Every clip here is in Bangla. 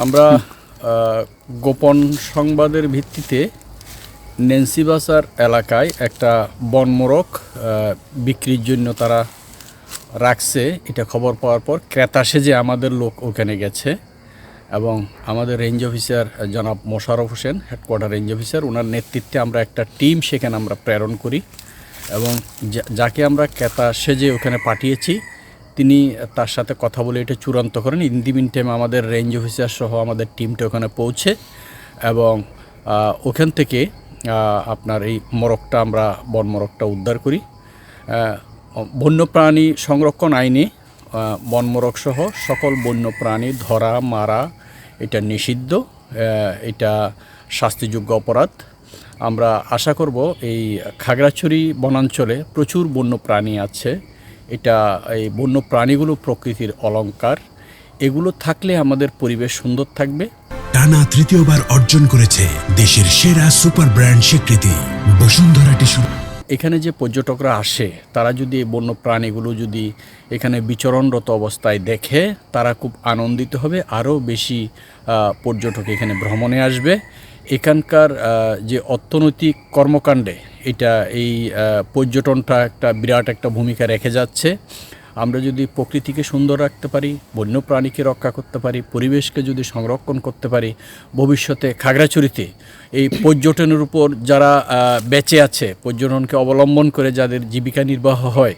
আমরা গোপন সংবাদের ভিত্তিতে নেন্সিবাজার এলাকায় একটা বনমোরগ বিক্রির জন্য তারা রাখছে। এটা খবর পাওয়ার পর ক্রেতা সেজে আমাদের লোক ওখানে গেছে এবং আমাদের রেঞ্জ অফিসার জনাব Mosharraf Hossain, headquarter range officer, ওনার নেতৃত্বে আমরা একটা টিম সেখানে আমরা প্রেরণ করি এবং যাকে আমরা ক্রেতা সেজে ওখানে পাঠিয়েছি তিনি তার সাথে কথা বলে এটা চূড়ান্ত করেন। ইন দি মিন টাইম আমাদের রেঞ্জ অফিসার সহ আমাদের টিমটা ওখানে পৌঁছে এবং ওখান থেকে আপনার এই মোরগটা আমরা বনমোরগটা উদ্ধার করি। বন্যপ্রাণী সংরক্ষণ আইনে বনমোরগ সহ সকল বন্যপ্রাণী ধরা মারা এটা নিষিদ্ধ, এটা শাস্তিযোগ্য অপরাধ। আমরা আশা করব এই খাগড়াছড়ি বনাঞ্চলে প্রচুর বন্যপ্রাণী আছে। এই বন্যপ্রাণীগুলো প্রকৃতির অলংকার, এগুলো থাকলে আমাদের পরিবেশ সুন্দর থাকবে। টানা তৃতীয়বার অর্জন করেছে দেশের সেরা সুপার ব্র্যান্ড স্বীকৃতি বসুন্ধরা টিস্যু। এখানে যে পর্যটকরা আসে তারা যদি এই বন্যপ্রাণীগুলো যদি এখানে বিচরণরত অবস্থায় দেখে তারা খুব আনন্দিত হবে, আরও বেশি পর্যটক এখানে ভ্রমণে আসবে। এখানকার যে অর্থনৈতিক কর্মকাণ্ডে এই পর্যটনটা একটা বিরাট একটা ভূমিকা রেখে যাচ্ছে। আমরা যদি প্রকৃতিকে সুন্দর রাখতে পারি, বন্যপ্রাণীকে রক্ষা করতে পারি, পরিবেশকে যদি সংরক্ষণ করতে পারি, ভবিষ্যতে খাগড়াছড়িতে এই পর্যটনের উপর যারা বেঁচে আছে, পর্যটনকে অবলম্বন করে যাদের জীবিকা নির্বাহ হয়,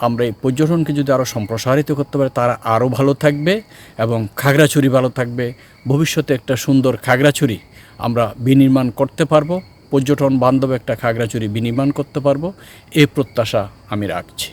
আমরা এই পর্যটনকে যদি আরও সম্প্রসারিত করতে পারি তারা আরও ভালো থাকবে এবং খাগড়াছড়ি ভালো থাকবে। ভবিষ্যতে একটা সুন্দর খাগড়াছড়ি আমরা বিনির্মাণ করতে পারবো, পর্যটন বান্ধব একটা খাগড়াছড়ি বিনির্মাণ করতে পারবো, এই প্রত্যাশা আমি রাখছি।